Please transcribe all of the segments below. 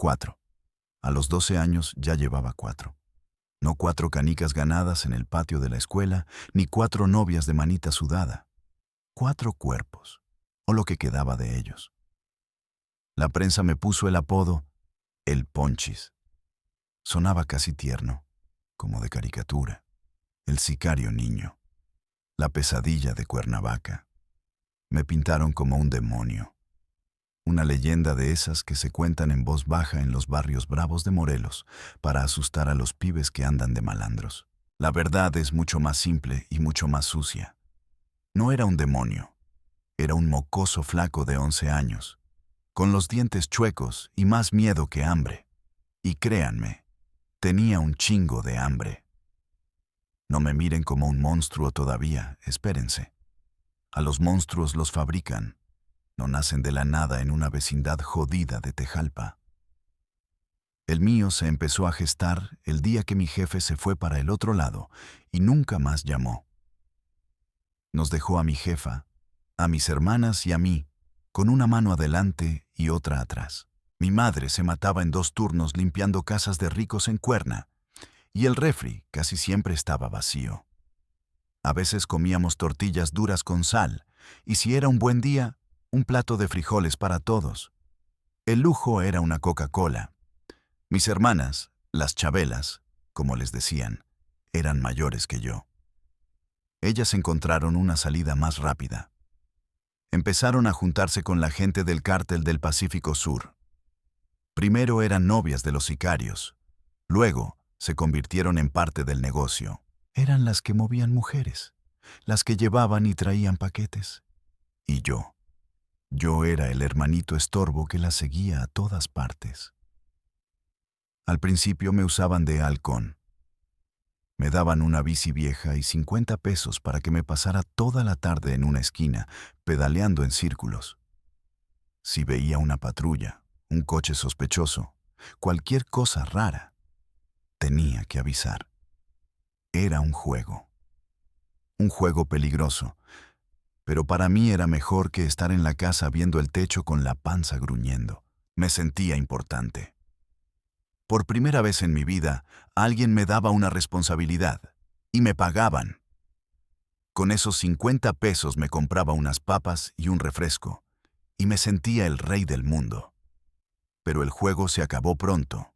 4. A los 12 años ya llevaba 4. No 4 canicas ganadas en el patio de la escuela, ni 4 novias de manita sudada. 4 cuerpos, o lo que quedaba de ellos. La prensa me puso el apodo El Ponchis. Sonaba casi tierno, como de caricatura. El sicario niño. La pesadilla de Cuernavaca. Me pintaron como un demonio. Una leyenda de esas que se cuentan en voz baja en los barrios bravos de Morelos para asustar a los pibes que andan de malandros. La verdad es mucho más simple y mucho más sucia. No era un demonio. Era un mocoso flaco de 11 años, con los dientes chuecos y más miedo que hambre. Y créanme, tenía un chingo de hambre. No me miren como un monstruo todavía, espérense. A los monstruos los fabrican. No nacen de la nada en una vecindad jodida de Tejalpa. El mío se empezó a gestar el día que mi jefe se fue para el otro lado y nunca más llamó. Nos dejó a mi jefa, a mis hermanas y a mí, con una mano adelante y otra atrás. Mi madre se mataba en 2 turnos limpiando casas de ricos en Cuerna, y el refri casi siempre estaba vacío. A veces comíamos tortillas duras con sal, y si era un buen día, un plato de frijoles para todos. El lujo era una Coca-Cola. Mis hermanas, las Chabelas, como les decían, eran mayores que yo. Ellas encontraron una salida más rápida. Empezaron a juntarse con la gente del cártel del Pacífico Sur. Primero eran novias de los sicarios, luego se convirtieron en parte del negocio. Eran las que movían mujeres, las que llevaban y traían paquetes. Y yo era el hermanito estorbo que las seguía a todas partes. Al principio me usaban de halcón. Me daban una bici vieja y 50 pesos para que me pasara toda la tarde en una esquina, pedaleando en círculos. Si veía una patrulla, un coche sospechoso, cualquier cosa rara, tenía que avisar. Era un juego peligroso, pero para mí era mejor que estar en la casa viendo el techo con la panza gruñendo. Me sentía importante. Por primera vez en mi vida, alguien me daba una responsabilidad, y me pagaban. Con esos 50 pesos me compraba unas papas y un refresco, y me sentía el rey del mundo. Pero el juego se acabó pronto.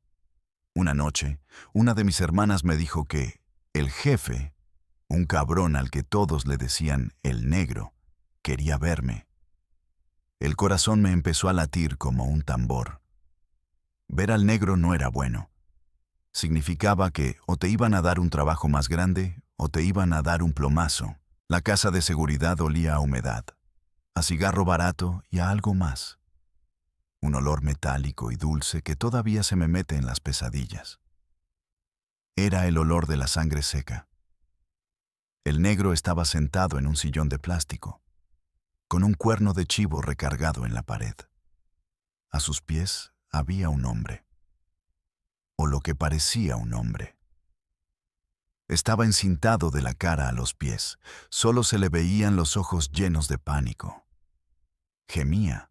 Una noche, una de mis hermanas me dijo que el jefe, un cabrón al que todos le decían el negro, quería verme. El corazón me empezó a latir como un tambor. Ver al negro no era bueno. Significaba que o te iban a dar un trabajo más grande o te iban a dar un plomazo. La casa de seguridad olía a humedad, a cigarro barato y a algo más. Un olor metálico y dulce que todavía se me mete en las pesadillas. Era el olor de la sangre seca. El negro estaba sentado en un sillón de plástico, con un cuerno de chivo recargado en la pared. A sus pies había un hombre, o lo que parecía un hombre. Estaba encintado de la cara a los pies, solo se le veían los ojos llenos de pánico. Gemía.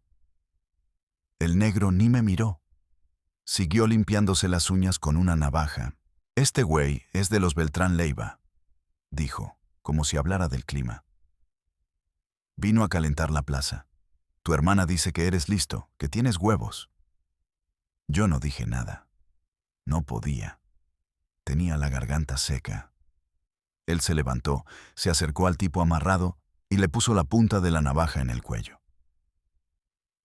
El negro ni me miró. Siguió limpiándose las uñas con una navaja. «Este güey es de los Beltrán Leiva», dijo, como si hablara del clima. «Vino a calentar la plaza. Tu hermana dice que eres listo, que tienes huevos». Yo no dije nada. No podía. Tenía la garganta seca. Él se levantó, se acercó al tipo amarrado y le puso la punta de la navaja en el cuello.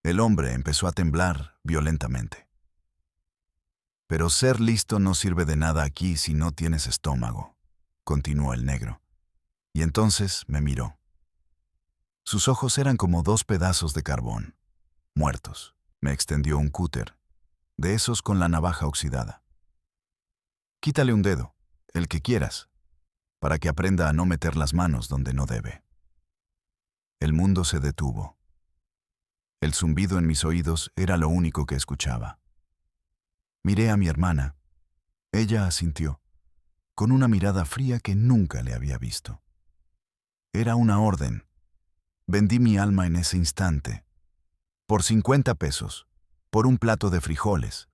El hombre empezó a temblar violentamente. «Pero ser listo no sirve de nada aquí si no tienes estómago», continuó el negro. Y entonces me miró. Sus ojos eran como 2 pedazos de carbón, muertos. Me extendió un cúter, de esos con la navaja oxidada. «Quítale un dedo, el que quieras, para que aprenda a no meter las manos donde no debe». El mundo se detuvo. El zumbido en mis oídos era lo único que escuchaba. Miré a mi hermana. Ella asintió, con una mirada fría que nunca le había visto. Era una orden. Vendí mi alma en ese instante. Por 50 pesos, por un plato de frijoles,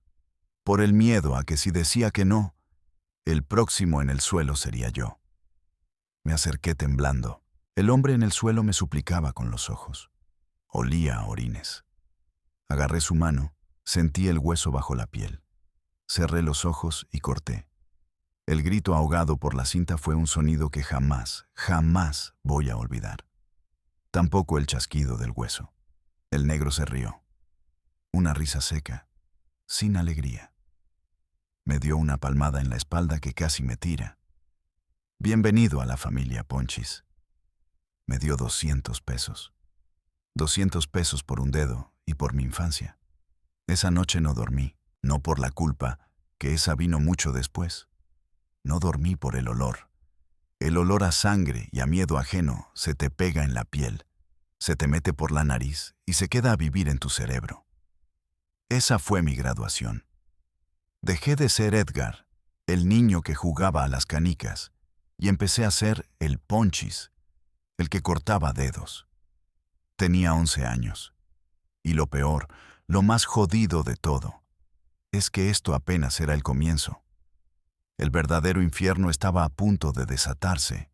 por el miedo a que si decía que no, el próximo en el suelo sería yo. Me acerqué temblando. El hombre en el suelo me suplicaba con los ojos. Olía a orines. Agarré su mano, sentí el hueso bajo la piel. Cerré los ojos y corté. El grito ahogado por la cinta fue un sonido que jamás, jamás voy a olvidar. Tampoco el chasquido del hueso. El negro se rió. Una risa seca, sin alegría. Me dio una palmada en la espalda que casi me tira. Bienvenido a la familia Ponchis. Me dio 200 pesos. 200 pesos por un dedo y por mi infancia. Esa noche no dormí, no por la culpa, que esa vino mucho después. No dormí por el olor. El olor a sangre y a miedo ajeno se te pega en la piel, se te mete por la nariz y se queda a vivir en tu cerebro. Esa fue mi graduación. Dejé de ser Edgar, el niño que jugaba a las canicas, y empecé a ser el Ponchis, el que cortaba dedos. Tenía 11 años. Y lo peor, lo más jodido de todo, es que esto apenas era el comienzo. El verdadero infierno estaba a punto de desatarse,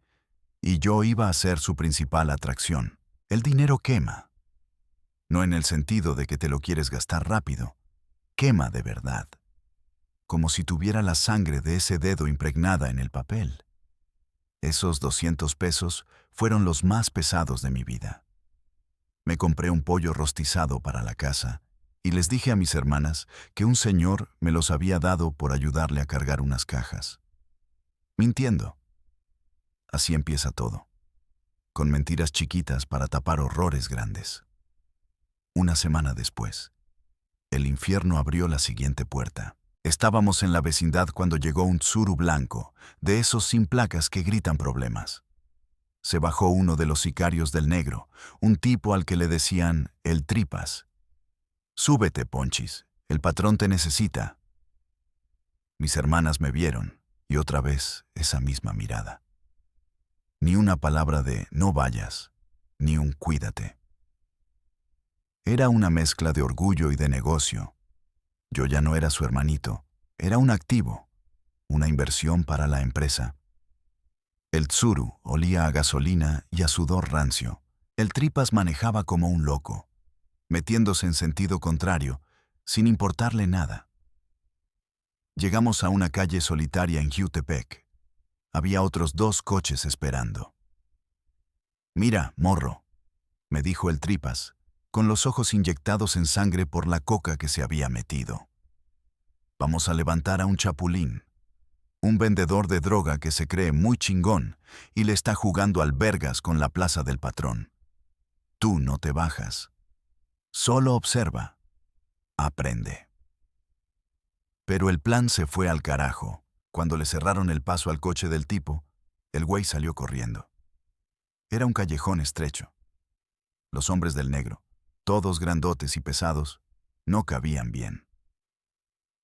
y yo iba a ser su principal atracción. El dinero quema. No en el sentido de que te lo quieres gastar rápido. Quema de verdad. Como si tuviera la sangre de ese dedo impregnada en el papel. Esos 200 pesos fueron los más pesados de mi vida. Me compré un pollo rostizado para la casa y les dije a mis hermanas que un señor me los había dado por ayudarle a cargar unas cajas. Mintiendo. Así empieza todo, con mentiras chiquitas para tapar horrores grandes. Una semana después, el infierno abrió la siguiente puerta. Estábamos en la vecindad cuando llegó un tsuru blanco, de esos sin placas que gritan problemas. Se bajó uno de los sicarios del negro, un tipo al que le decían el Tripas. «Súbete, Ponchis, el patrón te necesita». Mis hermanas me vieron, y otra vez esa misma mirada. Ni una palabra de «no vayas», ni un «cuídate». Era una mezcla de orgullo y de negocio. Yo ya no era su hermanito, era un activo, una inversión para la empresa. El tsuru olía a gasolina y a sudor rancio. El Tripas manejaba como un loco, metiéndose en sentido contrario, sin importarle nada. Llegamos a una calle solitaria en Jutepec. Había otros 2 coches esperando. «Mira, morro», me dijo el Tripas, con los ojos inyectados en sangre por la coca que se había metido. «Vamos a levantar a un chapulín, un vendedor de droga que se cree muy chingón y le está jugando al vergas con la plaza del patrón. Tú no te bajas. Solo observa. Aprende». Pero el plan se fue al carajo. Cuando le cerraron el paso al coche del tipo, el güey salió corriendo. Era un callejón estrecho. Los hombres del negro, todos grandotes y pesados, no cabían bien.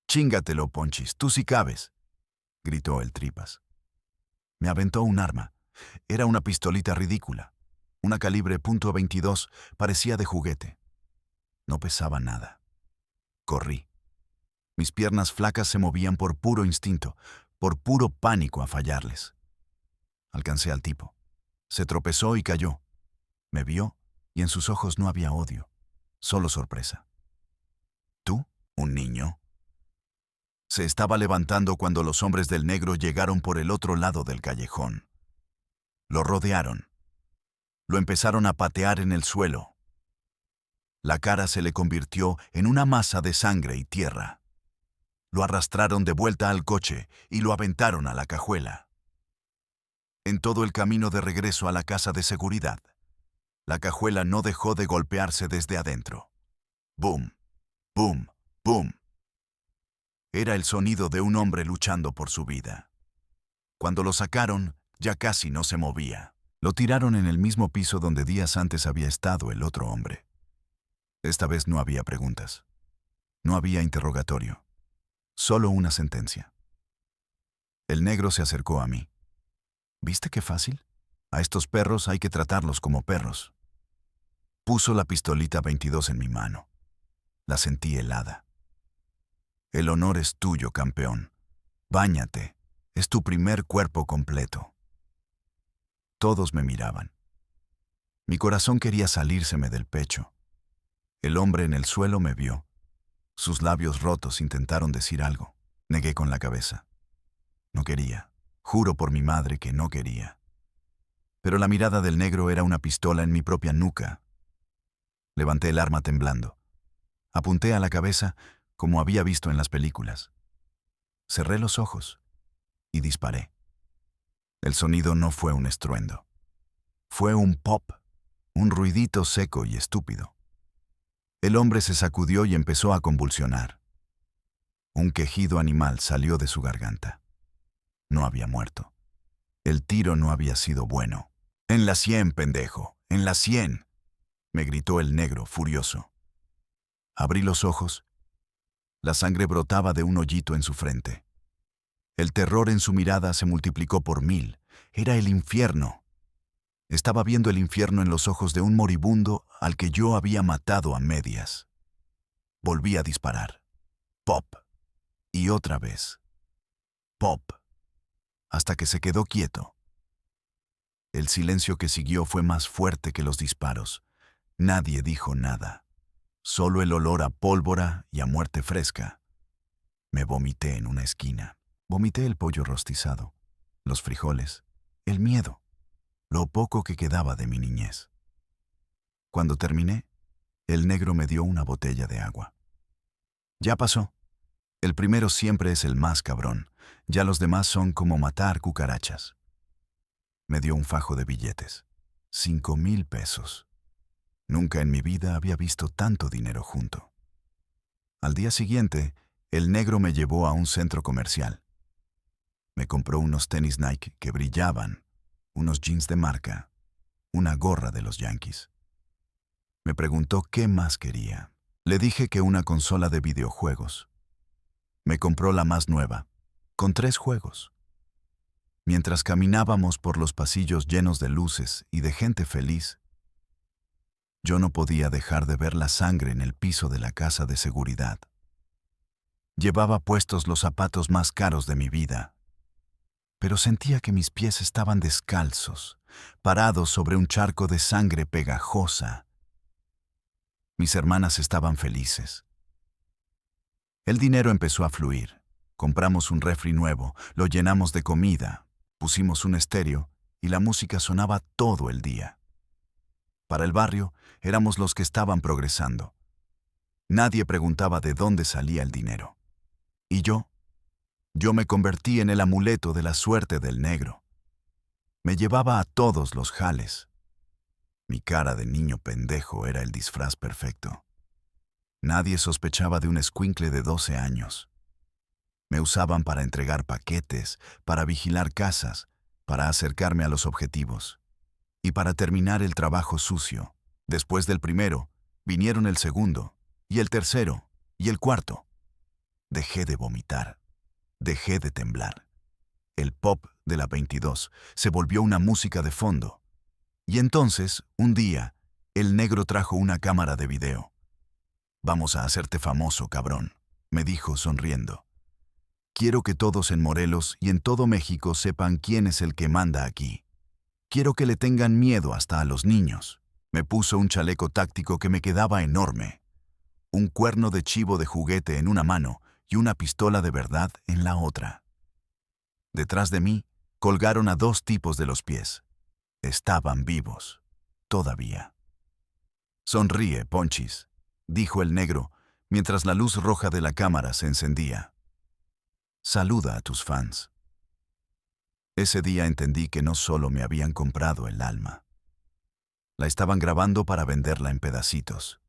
«Chíngatelo, Ponchis, tú sí cabes», gritó el Tripas. Me aventó un arma. Era una pistolita ridícula. Una calibre .22, parecía de juguete. No pesaba nada. Corrí. Mis piernas flacas se movían por puro instinto, por puro pánico a fallarles. Alcancé al tipo. Se tropezó y cayó. Me vio y en sus ojos no había odio, solo sorpresa. ¿Tú? ¿Un niño? Se estaba levantando cuando los hombres del negro llegaron por el otro lado del callejón. Lo rodearon. Lo empezaron a patear en el suelo. La cara se le convirtió en una masa de sangre y tierra. Lo arrastraron de vuelta al coche y lo aventaron a la cajuela. En todo el camino de regreso a la casa de seguridad, la cajuela no dejó de golpearse desde adentro. Boom, boom, boom. Era el sonido de un hombre luchando por su vida. Cuando lo sacaron, ya casi no se movía. Lo tiraron en el mismo piso donde días antes había estado el otro hombre. Esta vez no había preguntas. No había interrogatorio. Solo una sentencia. El negro se acercó a mí. ¿Viste qué fácil? A estos perros hay que tratarlos como perros. Puso la pistolita 22 en mi mano. La sentí helada. El honor es tuyo, campeón. Báñate. Es tu primer cuerpo completo. Todos me miraban. Mi corazón quería salírseme del pecho. El hombre en el suelo me vio. Sus labios rotos intentaron decir algo. Negué con la cabeza. No quería. Juro por mi madre que no quería. Pero la mirada del negro era una pistola en mi propia nuca. Levanté el arma temblando. Apunté a la cabeza como había visto en las películas. Cerré los ojos y disparé. El sonido no fue un estruendo. Fue un pop, un ruidito seco y estúpido. El hombre se sacudió y empezó a convulsionar. Un quejido animal salió de su garganta. No había muerto. El tiro no había sido bueno. «En la 100, pendejo, en la 100», me gritó el negro, furioso. Abrí los ojos. La sangre brotaba de un hoyito en su frente. El terror en su mirada se multiplicó por 1000. Era el infierno. Estaba viendo el infierno en los ojos de un moribundo al que yo había matado a medias. Volví a disparar. Pop. Y otra vez. Pop. Hasta que se quedó quieto. El silencio que siguió fue más fuerte que los disparos. Nadie dijo nada. Solo el olor a pólvora y a muerte fresca. Me vomité en una esquina. Vomité el pollo rostizado, los frijoles, el miedo, lo poco que quedaba de mi niñez. Cuando terminé, el negro me dio una botella de agua. Ya pasó. El primero siempre es el más cabrón. Ya los demás son como matar cucarachas. Me dio un fajo de billetes. 5,000 pesos. Nunca en mi vida había visto tanto dinero junto. Al día siguiente, el negro me llevó a un centro comercial. Me compró unos tenis Nike que brillaban, unos jeans de marca, una gorra de los Yankees. Me preguntó qué más quería. Le dije que una consola de videojuegos. Me compró la más nueva, con 3 juegos. Mientras caminábamos por los pasillos llenos de luces y de gente feliz, yo no podía dejar de ver la sangre en el piso de la casa de seguridad. Llevaba puestos los zapatos más caros de mi vida, pero sentía que mis pies estaban descalzos, parados sobre un charco de sangre pegajosa. Mis hermanas estaban felices. El dinero empezó a fluir. Compramos un refri nuevo, lo llenamos de comida, pusimos un estéreo y la música sonaba todo el día. Para el barrio, éramos los que estaban progresando. Nadie preguntaba de dónde salía el dinero. Y yo me convertí en el amuleto de la suerte del negro. Me llevaba a todos los jales. Mi cara de niño pendejo era el disfraz perfecto. Nadie sospechaba de un escuincle de 12 años. Me usaban para entregar paquetes, para vigilar casas, para acercarme a los objetivos. Y para terminar el trabajo sucio. Después del primero, vinieron el segundo, y el tercero, y el cuarto. Dejé de vomitar. Dejé de temblar. El pop de la 22 se volvió una música de fondo. Y entonces, un día, el negro trajo una cámara de video. «Vamos a hacerte famoso, cabrón», me dijo sonriendo. «Quiero que todos en Morelos y en todo México sepan quién es el que manda aquí. Quiero que le tengan miedo hasta a los niños». Me puso un chaleco táctico que me quedaba enorme. Un cuerno de chivo de juguete en una mano y una pistola de verdad en la otra. Detrás de mí, colgaron a 2 tipos de los pies. Estaban vivos, todavía. «Sonríe, Ponchis», dijo el negro, mientras la luz roja de la cámara se encendía. «Saluda a tus fans». Ese día entendí que no solo me habían comprado el alma. La estaban grabando para venderla en pedacitos.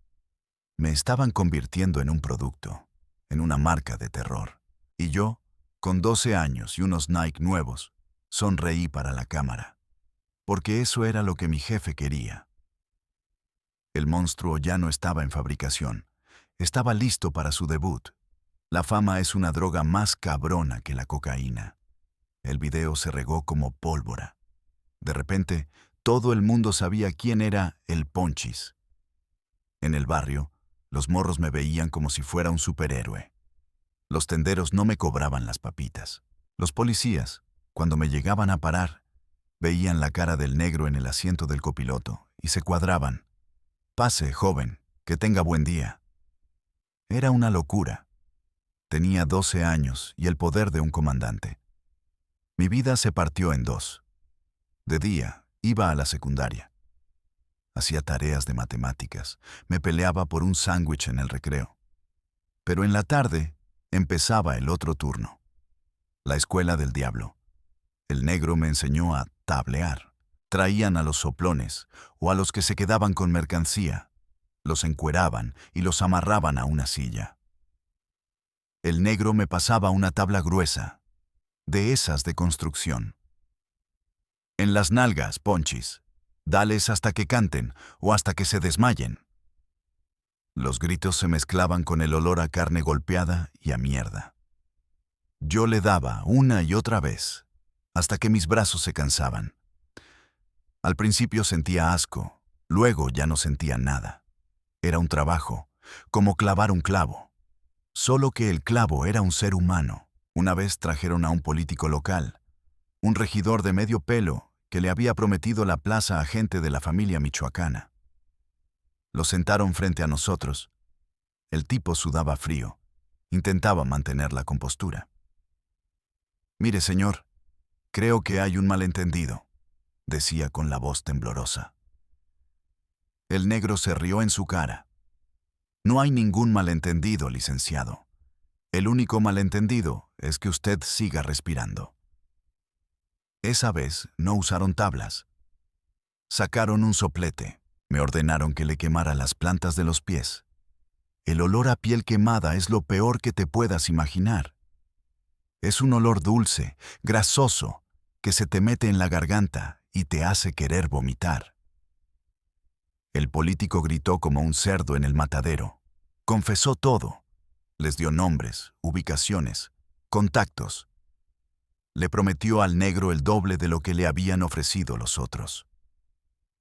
Me estaban convirtiendo en un producto, en una marca de terror. Y yo, con 12 años y unos Nike nuevos, sonreí para la cámara. Porque eso era lo que mi jefe quería. El monstruo ya no estaba en fabricación. Estaba listo para su debut. La fama es una droga más cabrona que la cocaína. El video se regó como pólvora. De repente, todo el mundo sabía quién era el Ponchis. En el barrio, los morros me veían como si fuera un superhéroe. Los tenderos no me cobraban las papitas. Los policías, cuando me llegaban a parar, veían la cara del negro en el asiento del copiloto y se cuadraban. «Pase, joven, que tenga buen día». Era una locura. Tenía 12 años y el poder de un comandante. Mi vida se partió en dos. De día, iba a la secundaria. Hacía tareas de matemáticas, me peleaba por un sándwich en el recreo. Pero en la tarde, empezaba el otro turno. La escuela del diablo. El negro me enseñó a tablear. Traían a los soplones o a los que se quedaban con mercancía. Los encueraban y los amarraban a una silla. El negro me pasaba una tabla gruesa, de esas de construcción. «En las nalgas, ponchis. Dales hasta que canten o hasta que se desmayen». Los gritos se mezclaban con el olor a carne golpeada y a mierda. Yo le daba una y otra vez, hasta que mis brazos se cansaban. Al principio sentía asco, luego ya no sentía nada. Era un trabajo, como clavar un clavo. Solo que el clavo era un ser humano. Una vez trajeron a un político local, un regidor de medio pelo que le había prometido la plaza a gente de la familia michoacana. Lo sentaron frente a nosotros. El tipo sudaba frío. Intentaba mantener la compostura. «Mire, señor, creo que hay un malentendido», decía con la voz temblorosa. El negro se rió en su cara. «No hay ningún malentendido, licenciado. El único malentendido es que usted siga respirando». Esa vez no usaron tablas. Sacaron un soplete. Me ordenaron que le quemara las plantas de los pies. El olor a piel quemada es lo peor que te puedas imaginar. Es un olor dulce, grasoso, que se te mete en la garganta y te hace querer vomitar. El político gritó como un cerdo en el matadero. Confesó todo. Les dio nombres, ubicaciones, contactos. Le prometió al negro el doble de lo que le habían ofrecido los otros.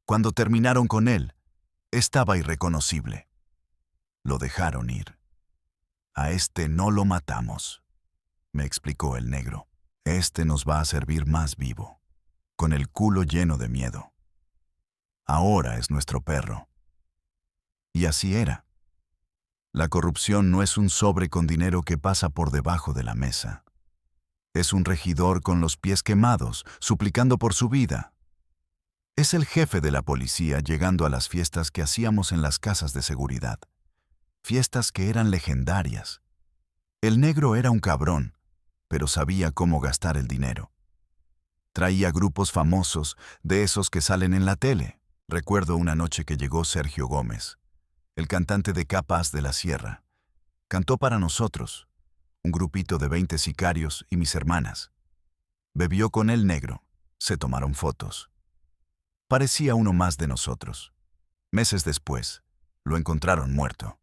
Cuando terminaron con él, estaba irreconocible. Lo dejaron ir. «A este no lo matamos», me explicó el negro. «Este nos va a servir más vivo, con el culo lleno de miedo. Ahora es nuestro perro». Y así era. La corrupción no es un sobre con dinero que pasa por debajo de la mesa. Es un regidor con los pies quemados, suplicando por su vida. Es el jefe de la policía llegando a las fiestas que hacíamos en las casas de seguridad. Fiestas que eran legendarias. El negro era un cabrón, pero sabía cómo gastar el dinero. Traía grupos famosos, de esos que salen en la tele. Recuerdo una noche que llegó Sergio Gómez, el cantante de Capas de la Sierra. Cantó para nosotros, un grupito de 20 sicarios y mis hermanas. Bebió con el negro, se tomaron fotos. Parecía uno más de nosotros. Meses después, lo encontraron muerto.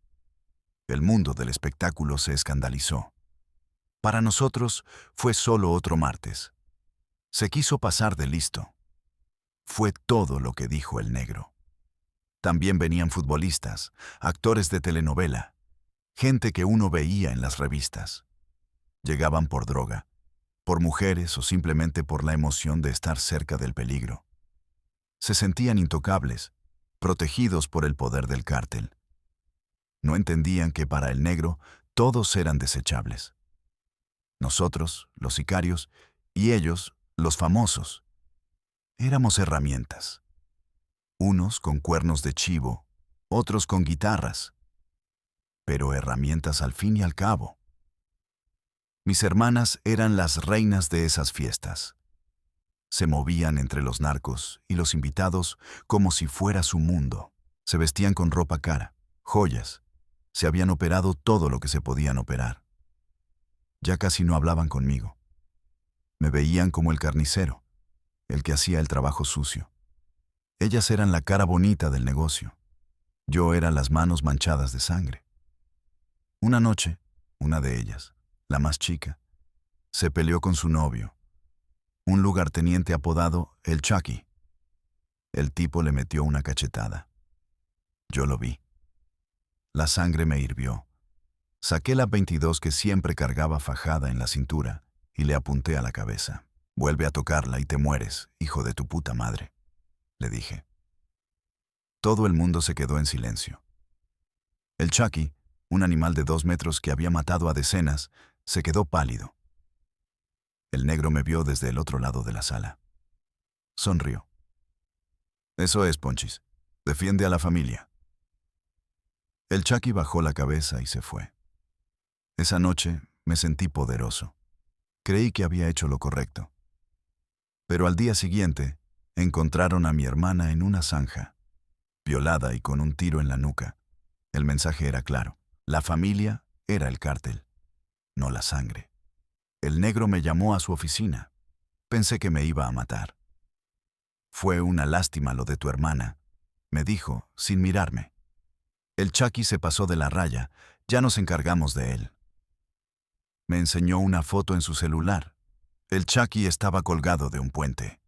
El mundo del espectáculo se escandalizó. Para nosotros fue solo otro martes. Se quiso pasar de listo. Fue todo lo que dijo el negro. También venían futbolistas, actores de telenovela, gente que uno veía en las revistas. Llegaban por droga, por mujeres o simplemente por la emoción de estar cerca del peligro. Se sentían intocables, protegidos por el poder del cártel. No entendían que para el negro todos eran desechables. Nosotros, los sicarios, y ellos, los famosos. Éramos herramientas. Unos con cuernos de chivo, otros con guitarras. Pero herramientas al fin y al cabo. Mis hermanas eran las reinas de esas fiestas. Se movían entre los narcos y los invitados como si fuera su mundo. Se vestían con ropa cara, joyas. Se habían operado todo lo que se podían operar. Ya casi no hablaban conmigo. Me veían como el carnicero, el que hacía el trabajo sucio. Ellas eran la cara bonita del negocio. Yo era las manos manchadas de sangre. Una noche, una de ellas, la más chica, se peleó con su novio, un lugarteniente apodado el Chucky. El tipo le metió una cachetada. Yo lo vi. La sangre me hirvió. Saqué la 22 que siempre cargaba fajada en la cintura y le apunté a la cabeza. «Vuelve a tocarla y te mueres, hijo de tu puta madre», le dije. Todo el mundo se quedó en silencio. El Chucky, un animal de 2 metros que había matado a decenas, se quedó pálido. El negro me vio desde el otro lado de la sala. Sonrió. «Eso es, Ponchis. Defiende a la familia». El Chucky bajó la cabeza y se fue. Esa noche me sentí poderoso. Creí que había hecho lo correcto. Pero al día siguiente, encontraron a mi hermana en una zanja, violada y con un tiro en la nuca. El mensaje era claro. La familia era el cártel, no la sangre. El negro me llamó a su oficina. Pensé que me iba a matar. «Fue una lástima lo de tu hermana», me dijo, sin mirarme. «El Chucky se pasó de la raya, ya nos encargamos de él». Me enseñó una foto en su celular. El Chucky estaba colgado de un puente,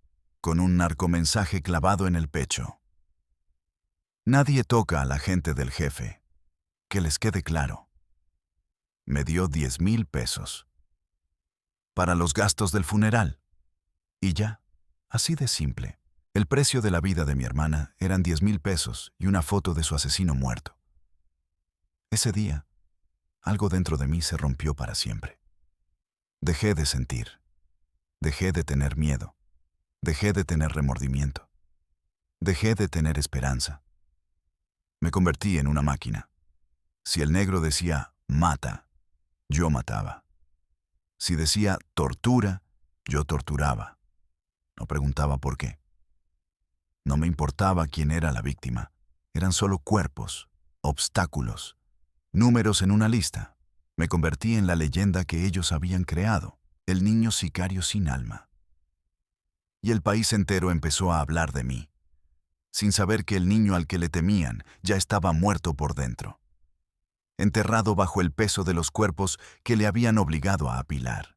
con un narcomensaje clavado en el pecho. «Nadie toca a la gente del jefe. Que les quede claro». Me dio 10,000 pesos. Para los gastos del funeral. Y ya, así de simple. El precio de la vida de mi hermana eran 10,000 pesos y una foto de su asesino muerto. Ese día, algo dentro de mí se rompió para siempre. Dejé de sentir. Dejé de tener miedo. Dejé de tener remordimiento. Dejé de tener esperanza. Me convertí en una máquina. Si el negro decía «mata», yo mataba. Si decía «tortura», yo torturaba. No preguntaba por qué. No me importaba quién era la víctima. Eran solo cuerpos, obstáculos, números en una lista. Me convertí en la leyenda que ellos habían creado, el niño sicario sin alma. Y el país entero empezó a hablar de mí, sin saber que el niño al que le temían ya estaba muerto por dentro, enterrado bajo el peso de los cuerpos que le habían obligado a apilar.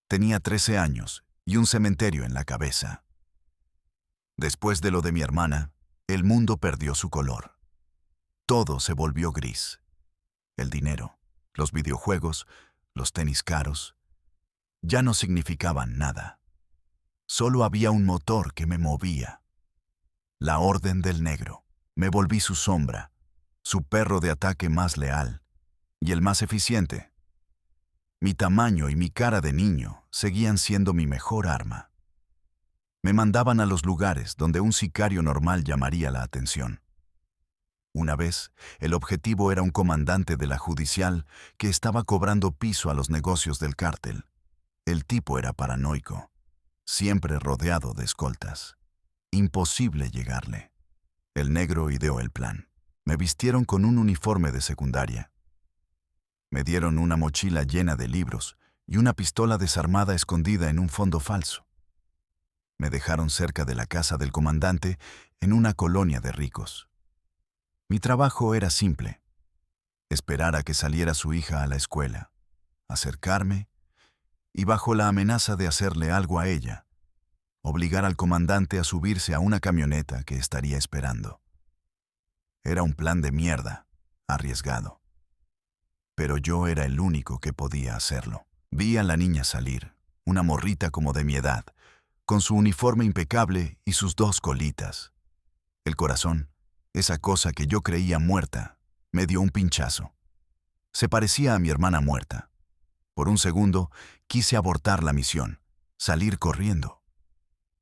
Tenía 13 años y un cementerio en la cabeza. Después de lo de mi hermana, el mundo perdió su color. Todo se volvió gris. El dinero, los videojuegos, los tenis caros, ya no significaban nada. Solo había un motor que me movía. La Orden del Negro. Me volví su sombra, su perro de ataque más leal y el más eficiente. Mi tamaño y mi cara de niño seguían siendo mi mejor arma. Me mandaban a los lugares donde un sicario normal llamaría la atención. Una vez, el objetivo era un comandante de la judicial que estaba cobrando piso a los negocios del cártel. El tipo era paranoico, siempre rodeado de escoltas. Imposible llegarle. El negro ideó el plan. Me vistieron con un uniforme de secundaria. Me dieron una mochila llena de libros y una pistola desarmada escondida en un fondo falso. Me dejaron cerca de la casa del comandante en una colonia de ricos. Mi trabajo era simple: esperar a que saliera su hija a la escuela, acercarme y, bajo la amenaza de hacerle algo a ella, obligar al comandante a subirse a una camioneta que estaría esperando. Era un plan de mierda, arriesgado. Pero yo era el único que podía hacerlo. Vi a la niña salir, una morrita como de mi edad, con su uniforme impecable y sus 2 colitas. El corazón, esa cosa que yo creía muerta, me dio un pinchazo. Se parecía a mi hermana muerta. Por un segundo quise abortar la misión, salir corriendo.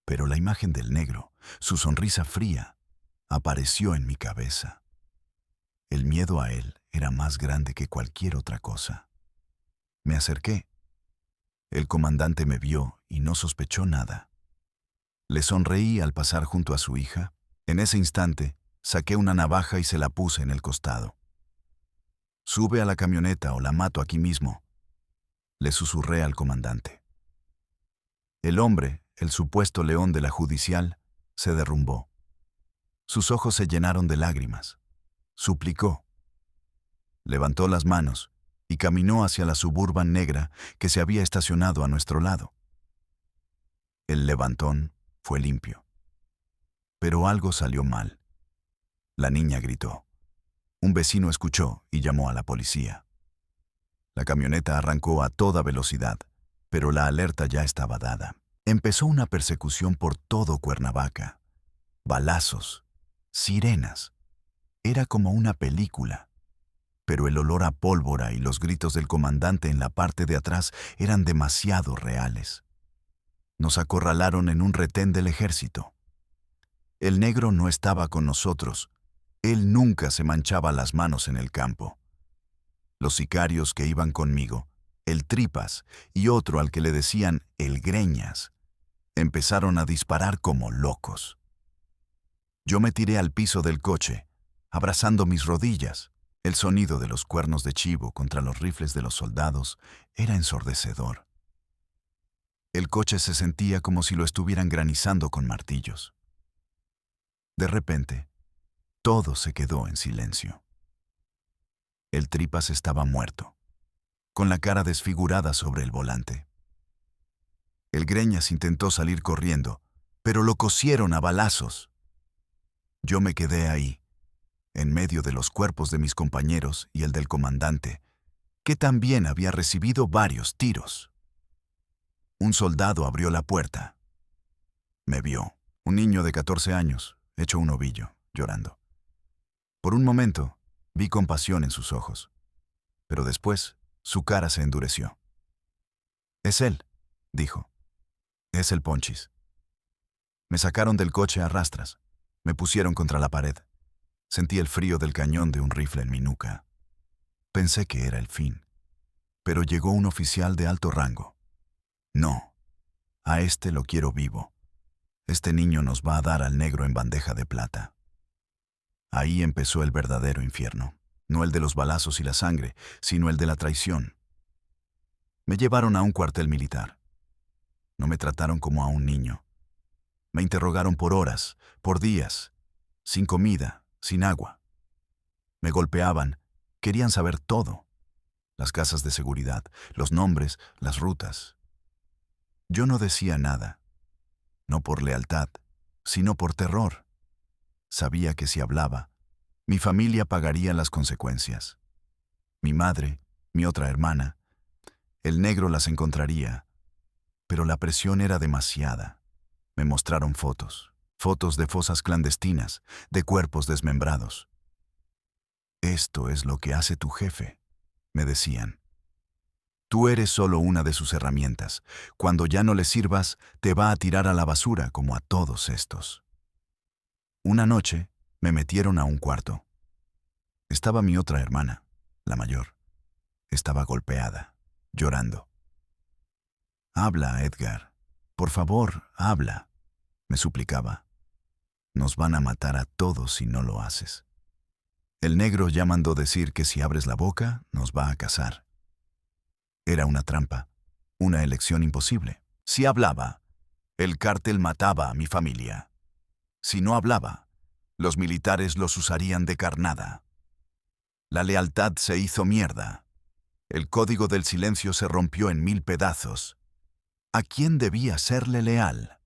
Pero la imagen del negro, su sonrisa fría, apareció en mi cabeza. El miedo a él era más grande que cualquier otra cosa. Me acerqué. El comandante me vio y no sospechó nada. Le sonreí al pasar junto a su hija. En ese instante, saqué una navaja y se la puse en el costado. «Sube a la camioneta o la mato aquí mismo», le susurré al comandante. El hombre, el supuesto león de la judicial, se derrumbó. Sus ojos se llenaron de lágrimas. Suplicó. Levantó las manos y caminó hacia la Suburban negra que se había estacionado a nuestro lado. El levantón fue limpio. Pero algo salió mal. La niña gritó. Un vecino escuchó y llamó a la policía. La camioneta arrancó a toda velocidad, pero la alerta ya estaba dada. Empezó una persecución por todo Cuernavaca. Balazos, sirenas. Era como una película. Pero el olor a pólvora y los gritos del comandante en la parte de atrás eran demasiado reales. Nos acorralaron en un retén del ejército. El negro no estaba con nosotros. Él nunca se manchaba las manos en el campo. Los sicarios que iban conmigo, el Tripas y otro al que le decían el Greñas, empezaron a disparar como locos. Yo me tiré al piso del coche, abrazando mis rodillas. El sonido de los cuernos de chivo contra los rifles de los soldados era ensordecedor. El coche se sentía como si lo estuvieran granizando con martillos. De repente, todo se quedó en silencio. El Tripas estaba muerto, con la cara desfigurada sobre el volante. El Greñas intentó salir corriendo, pero lo cosieron a balazos. Yo me quedé ahí, en medio de los cuerpos de mis compañeros y el del comandante, que también había recibido varios tiros. Un soldado abrió la puerta. Me vio, un niño de 14 años, hecho un ovillo, llorando. Por un momento, vi compasión en sus ojos, pero después su cara se endureció. «Es él», dijo. «Es el Ponchis». Me sacaron del coche a rastras, me pusieron contra la pared. Sentí el frío del cañón de un rifle en mi nuca. Pensé que era el fin, pero llegó un oficial de alto rango. «No, a este lo quiero vivo. Este niño nos va a dar al negro en bandeja de plata». Ahí empezó el verdadero infierno, no el de los balazos y la sangre, sino el de la traición. Me llevaron a un cuartel militar. No me trataron como a un niño. Me interrogaron por horas, por días, sin comida, sin agua. Me golpeaban, querían saber todo. Las casas de seguridad, los nombres, las rutas. Yo no decía nada, no por lealtad, sino por terror. Sabía que si hablaba, mi familia pagaría las consecuencias. Mi madre, mi otra hermana, el negro las encontraría, pero la presión era demasiada. Me mostraron fotos de fosas clandestinas, de cuerpos desmembrados. «Esto es lo que hace tu jefe», me decían. «Tú eres solo una de sus herramientas. Cuando ya no le sirvas, te va a tirar a la basura como a todos estos». Una noche, me metieron a un cuarto. Estaba mi otra hermana, la mayor. Estaba golpeada, llorando. «Habla, Edgar. Por favor, habla», me suplicaba. «Nos van a matar a todos si no lo haces. El negro ya mandó decir que si abres la boca, nos va a cazar». Era una trampa, una elección imposible. Si hablaba, el cártel mataba a mi familia. Si no hablaba, los militares los usarían de carnada. La lealtad se hizo mierda. El código del silencio se rompió en 1000 pedazos. ¿A quién debía serle leal?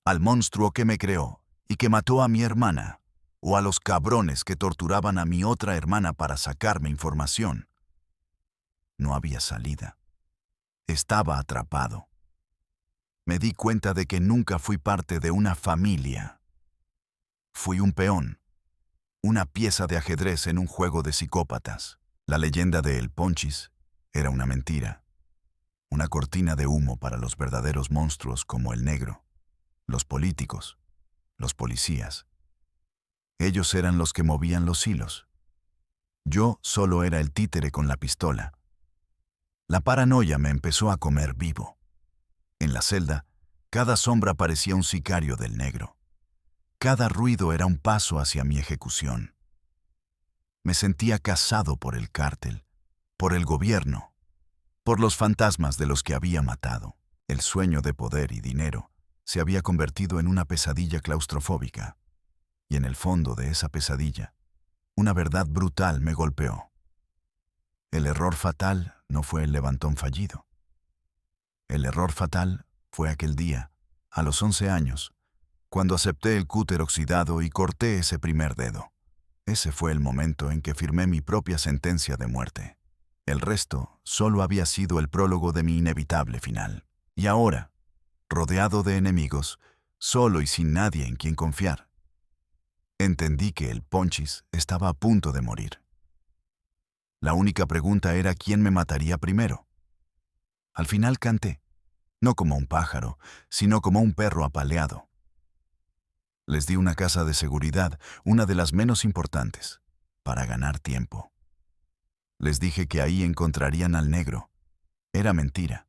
¿Al monstruo que me creó y que mató a mi hermana? ¿O a los cabrones que torturaban a mi otra hermana para sacarme información? No había salida. Estaba atrapado. Me di cuenta de que nunca fui parte de una familia. Fui un peón, una pieza de ajedrez en un juego de psicópatas. La leyenda de El Ponchis era una mentira, una cortina de humo para los verdaderos monstruos como el negro, los políticos, los policías. Ellos eran los que movían los hilos. Yo solo era el títere con la pistola. La paranoia me empezó a comer vivo. En la celda, cada sombra parecía un sicario del negro. Cada ruido era un paso hacia mi ejecución. Me sentía cazado por el cártel, por el gobierno, por los fantasmas de los que había matado. El sueño de poder y dinero se había convertido en una pesadilla claustrofóbica. Y en el fondo de esa pesadilla, una verdad brutal me golpeó. El error fatal no fue el levantón fallido. El error fatal fue aquel día, a los 11 años, cuando acepté el cúter oxidado y corté ese primer dedo. Ese fue el momento en que firmé mi propia sentencia de muerte. El resto solo había sido el prólogo de mi inevitable final. Y ahora, rodeado de enemigos, solo y sin nadie en quien confiar, entendí que el Ponchis estaba a punto de morir. La única pregunta era quién me mataría primero. Al final canté, no como un pájaro, sino como un perro apaleado. Les di una casa de seguridad, una de las menos importantes, para ganar tiempo. Les dije que ahí encontrarían al negro. Era mentira.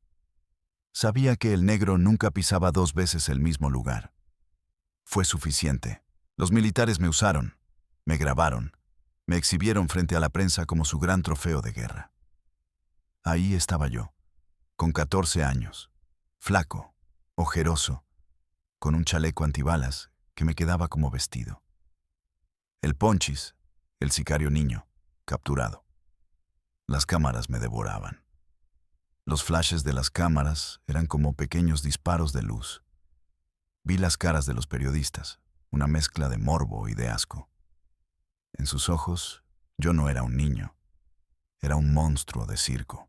Sabía que el negro nunca pisaba 2 veces el mismo lugar. Fue suficiente. Los militares me usaron, me grabaron, me exhibieron frente a la prensa como su gran trofeo de guerra. Ahí estaba yo, con 14 años, flaco, ojeroso, con un chaleco antibalas que me quedaba como vestido. El Ponchis, el sicario niño, capturado. Las cámaras me devoraban. Los flashes de las cámaras eran como pequeños disparos de luz. Vi las caras de los periodistas, una mezcla de morbo y de asco. En sus ojos, yo no era un niño, era un monstruo de circo.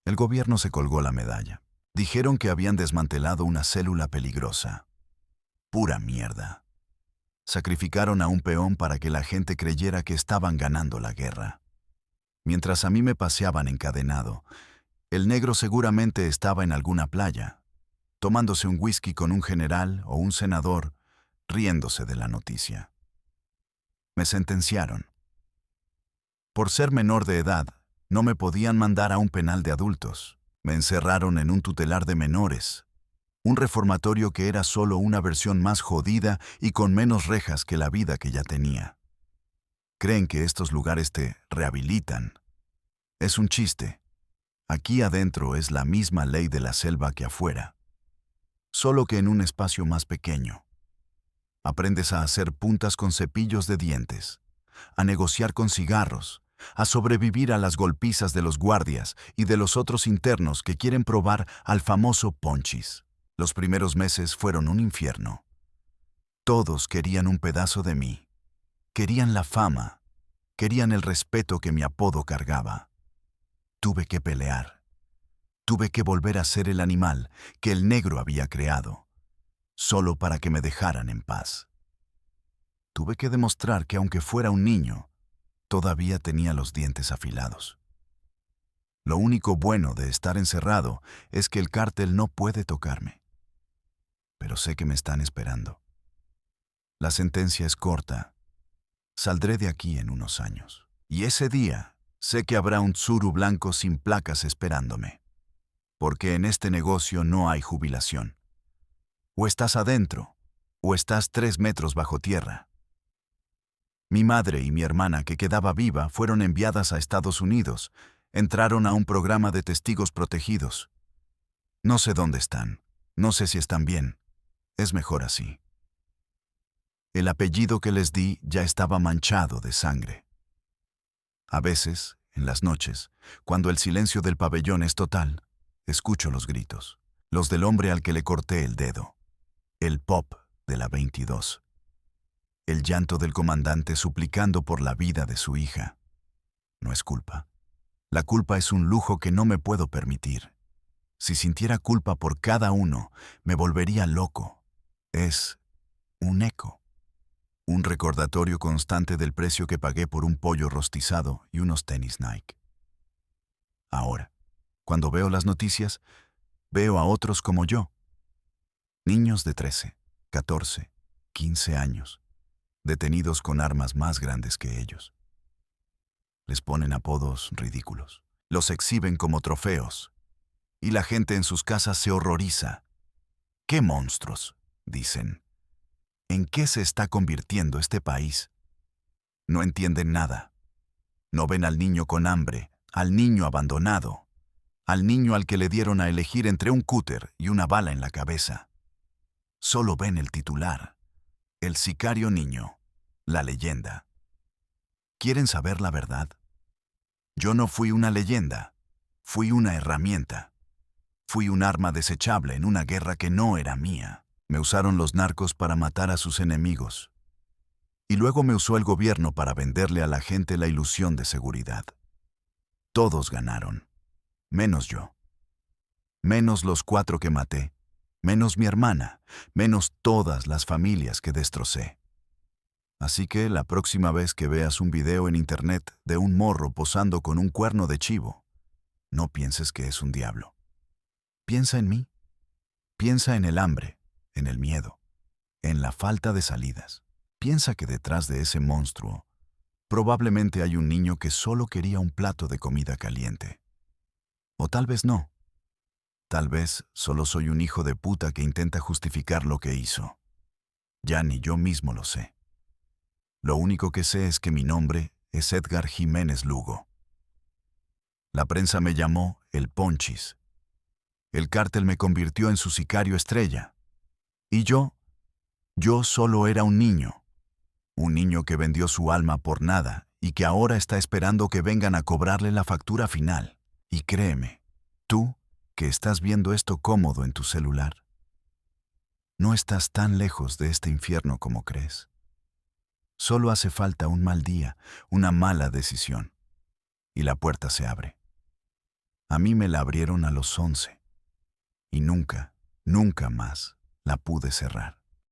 El gobierno se colgó la medalla. Dijeron que habían desmantelado una célula peligrosa. Pura mierda. Sacrificaron a un peón para que la gente creyera que estaban ganando la guerra. Mientras a mí me paseaban encadenado, el negro seguramente estaba en alguna playa, tomándose un whisky con un general o un senador, riéndose de la noticia. Me sentenciaron. Por ser menor de edad, no me podían mandar a un penal de adultos. Me encerraron en un tutelar de menores, un reformatorio que era solo una versión más jodida y con menos rejas que la vida que ya tenía. Creen que estos lugares te rehabilitan. Es un chiste. Aquí adentro es la misma ley de la selva que afuera, solo que en un espacio más pequeño. Aprendes a hacer puntas con cepillos de dientes, a negociar con cigarros, a sobrevivir a las golpizas de los guardias y de los otros internos que quieren probar al famoso Ponchis. Los primeros meses fueron un infierno. Todos querían un pedazo de mí. Querían la fama. Querían el respeto que mi apodo cargaba. Tuve que pelear. Tuve que volver a ser el animal que el negro había creado, solo para que me dejaran en paz. Tuve que demostrar que aunque fuera un niño, todavía tenía los dientes afilados. Lo único bueno de estar encerrado es que el cártel no puede tocarme. Pero sé que me están esperando. La sentencia es corta. Saldré de aquí en unos años. Y ese día sé que habrá un tsuru blanco sin placas esperándome. Porque en este negocio no hay jubilación. O estás adentro, o estás 3 metros bajo tierra. Mi madre y mi hermana, que quedaba viva, fueron enviadas a Estados Unidos. Entraron a un programa de testigos protegidos. No sé dónde están. No sé si están bien. Es mejor así. El apellido que les di ya estaba manchado de sangre. A veces, en las noches, cuando el silencio del pabellón es total, escucho los gritos, los del hombre al que le corté el dedo, el pop de la 22, el llanto del comandante suplicando por la vida de su hija. No es culpa. La culpa es un lujo que no me puedo permitir. Si sintiera culpa por cada uno, me volvería loco. Es un eco. Un recordatorio constante del precio que pagué por un pollo rostizado y unos tenis Nike. Ahora, cuando veo las noticias, veo a otros como yo. Niños de 13, 14, 15 años, detenidos con armas más grandes que ellos. Les ponen apodos ridículos. Los exhiben como trofeos. Y la gente en sus casas se horroriza. ¡Qué monstruos!, dicen. ¿En qué se está convirtiendo este país? No entienden nada. No ven al niño con hambre, al niño abandonado, al niño al que le dieron a elegir entre un cúter y una bala en la cabeza. Solo ven el titular, el sicario niño, la leyenda. ¿Quieren saber la verdad? Yo no fui una leyenda, fui una herramienta. Fui un arma desechable en una guerra que no era mía. Me usaron los narcos para matar a sus enemigos. Y luego me usó el gobierno para venderle a la gente la ilusión de seguridad. Todos ganaron, menos yo. Menos los 4 que maté, menos mi hermana, menos todas las familias que destrocé. Así que la próxima vez que veas un video en internet de un morro posando con un cuerno de chivo, no pienses que es un diablo. Piensa en mí. Piensa en el hambre, en el miedo, en la falta de salidas. Piensa que detrás de ese monstruo probablemente hay un niño que solo quería un plato de comida caliente. O tal vez no. Tal vez solo soy un hijo de puta que intenta justificar lo que hizo. Ya ni yo mismo lo sé. Lo único que sé es que mi nombre es Edgar Jiménez Lugo. La prensa me llamó el Ponchis. El cártel me convirtió en su sicario estrella. Y yo solo era un niño que vendió su alma por nada y que ahora está esperando que vengan a cobrarle la factura final. Y créeme, tú, que estás viendo esto cómodo en tu celular, no estás tan lejos de este infierno como crees. Solo hace falta un mal día, una mala decisión, y la puerta se abre. A mí me la abrieron a los 11, y nunca, nunca más la pude cerrar.